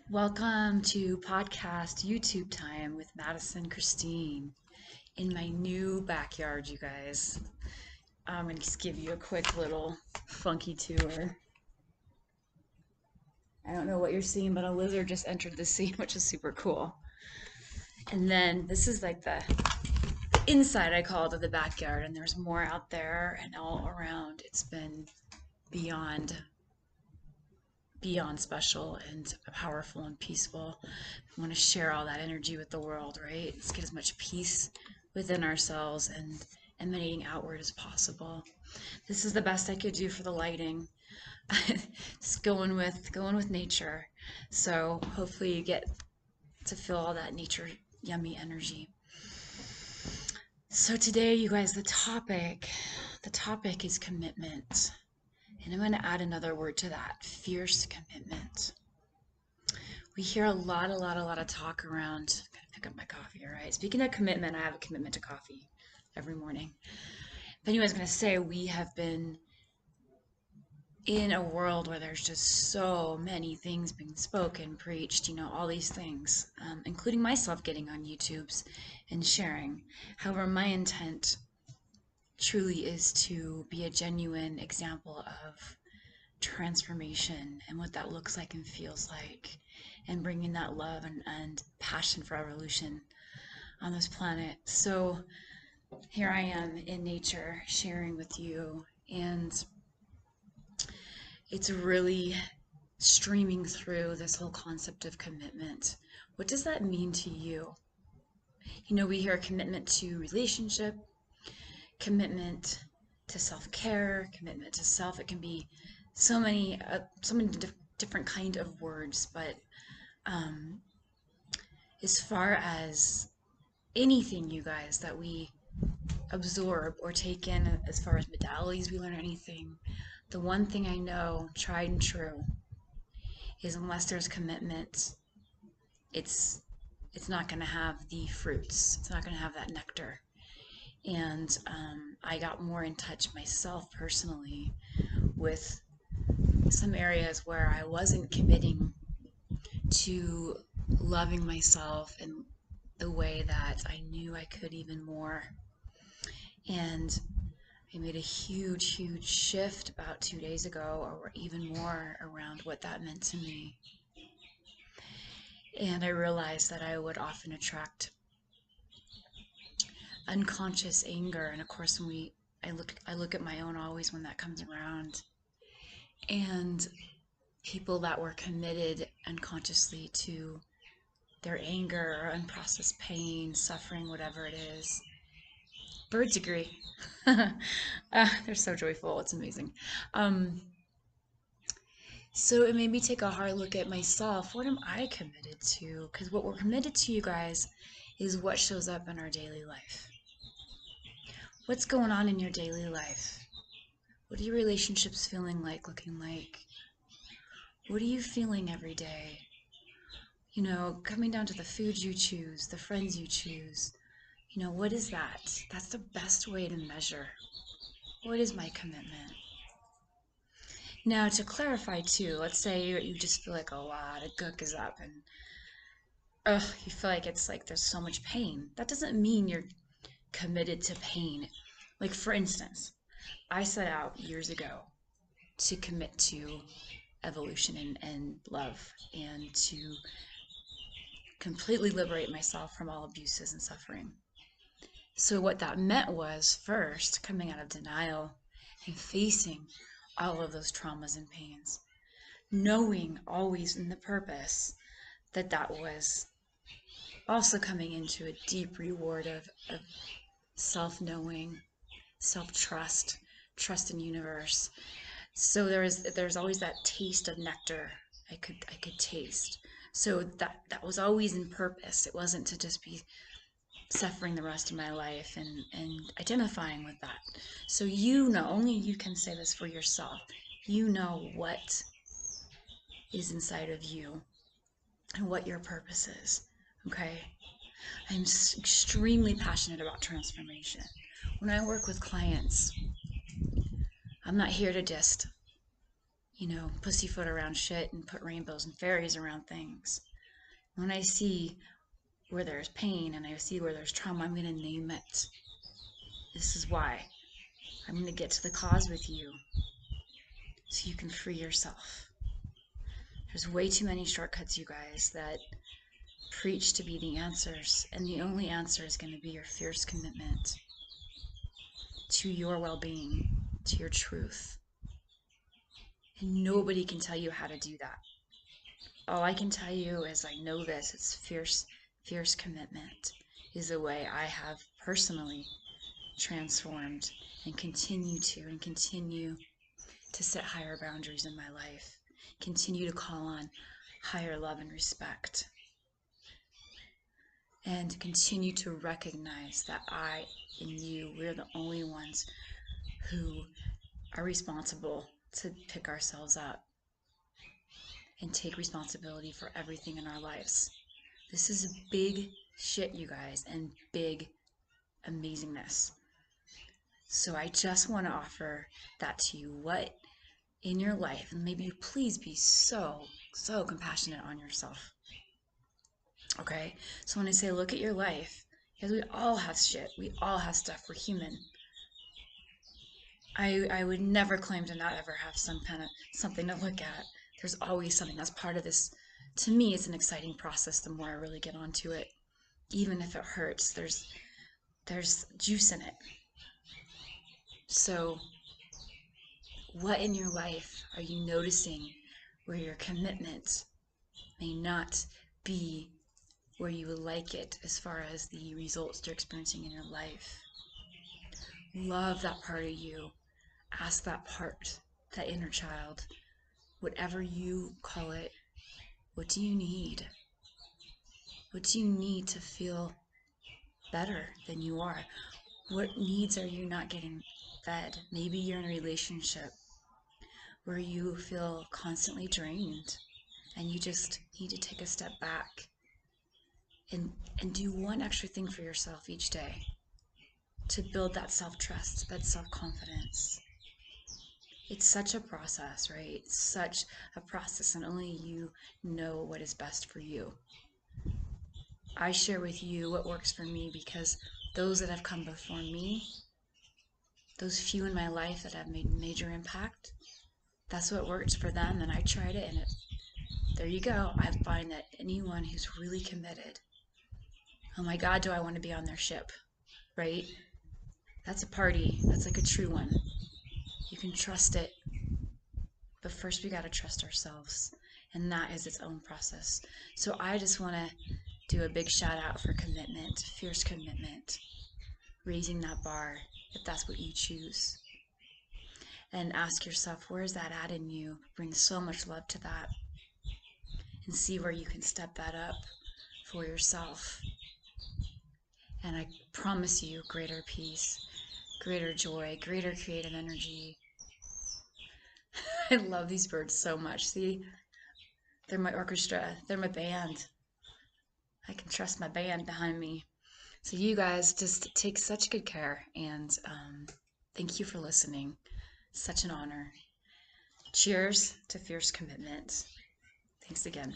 Welcome to podcast YouTube time with Madison Christine in my new backyard, you guys. I'm going to just give you a quick little funky tour. I don't know what you're seeing, but a lizard just entered the scene, which is super cool. And then this is like the inside, I call it, of the backyard, and there's more out there and all around. It's been beyond special and powerful and peaceful. We want to share all that energy with the world, right? Let's get as much peace within ourselves and emanating outward as possible. This is the best I could do for the lighting. Just going with nature. So hopefully you get to feel all that nature yummy energy. So today, you guys, the topic is commitment. And I'm going to add another word to that, fierce commitment. We hear a lot of talk around. I'm gonna pick up my coffee, all right? Speaking of commitment, I have a commitment to coffee every morning. But anyway, I was gonna say we have been in a world where there's just so many things being spoken, preached, all these things, including myself getting on YouTube's and sharing. However, my intent truly is to be a genuine example of transformation and what that looks like and feels like, and bringing that love and passion for evolution on this planet. So here I am in nature sharing with you, and it's really streaming through this whole concept of commitment. What does that mean to you? We hear commitment to relationship, commitment to self-care, commitment to self. It can be so many different kind of words, but um, as far as anything, you guys, that we absorb or take in, as far as modalities we learn or anything, the one thing I know, tried and true, is unless there's commitment, it's it's not going to have the fruits. It's not going to have that nectar. And I got more in touch myself personally with some areas where I wasn't committing to loving myself in the way that I knew I could even more. And I made a huge shift about 2 days ago, or even more, around what that meant to me. And I realized that I would often attract unconscious anger. And of course, I look at my own always when that comes around. And people that were committed unconsciously to their anger or unprocessed pain, suffering, whatever it is. Birds agree. They're so joyful. It's amazing. Um, so it made me take a hard look at myself. What am I committed to? Because what we're committed to, you guys, is what shows up in our daily life. What's going on in your daily life? What are your relationships feeling like, looking like? What are you feeling every day? Coming down to the foods you choose, the friends you choose. What is that? That's the best way to measure. What is my commitment? Now, to clarify too, let's say you just feel like a lot of gook is up and you feel like it's like there's so much pain. That doesn't mean you're committed to pain. Like, for instance, I set out years ago to commit to evolution and love, and to completely liberate myself from all abuses and suffering. So what that meant was, first, coming out of denial and facing all of those traumas and pains, knowing always in the purpose that that was also coming into a deep reward of self-knowing, self-trust, trust in universe. So there's always that taste of nectar I could taste. So that was always in purpose. It wasn't to just be suffering the rest of my life and identifying with that. So only you can say this for yourself. You know what is inside of you and what your purpose is. Okay? I'm extremely passionate about transformation. When I work with clients, I'm not here to just pussyfoot around shit and put rainbows and fairies around things. When I see where there's pain and I see where there's trauma, I'm going to name it. This is why. I'm going to get to the cause with you so you can free yourself. There's way too many shortcuts, you guys, that preach to be the answers, and the only answer is going to be your fierce commitment to your well-being, to your truth. And nobody can tell you how to do that. All I can tell you is I know this. It's fierce commitment is the way I have personally transformed and continue to set higher boundaries in my life. Continue to call on higher love and respect. And continue to recognize that I and you, we're the only ones who are responsible to pick ourselves up and take responsibility for everything in our lives. This is big shit, you guys, and big amazingness. So I just want to offer that to you. What in your life, and maybe please be so compassionate on yourself. Okay? So when I say look at your life, because we all have shit. We all have stuff. We're human. I would never claim to not ever have some kind of something to look at. There's always something that's part of this. To me, it's an exciting process the more I really get onto it. Even if it hurts, there's juice in it. So what in your life are you noticing where your commitment may not be where you would like it as far as the results you're experiencing in your life? Love that part of you. Ask that part, that inner child, whatever you call it, what do you need? What do you need to feel better than you are? What needs are you not getting fed? Maybe you're in a relationship where you feel constantly drained and you just need to take a step back and do one extra thing for yourself each day to build that self-trust, that self-confidence. It's such a process, right? It's such a process, and only you know what is best for you. I share with you what works for me because those that have come before me, those few in my life that have made major impact, that's what worked for them, and I tried it, and there you go. I find that anyone who's really committed, oh my God, do I want to be on their ship, right? That's a party. That's like a true one. You can trust it, but first we got to trust ourselves, and that is its own process. So I just want to do a big shout out for commitment, fierce commitment, raising that bar if that's what you choose. And ask yourself, where is that at in you? Bring so much love to that and see where you can step that up for yourself. And I promise you greater peace, greater joy, greater creative energy. I love these birds so much. See, they're my orchestra, they're my band. I can trust my band behind me. So you guys just take such good care, and thank you for listening. Such an honor. Cheers to fierce commitment. Thanks again.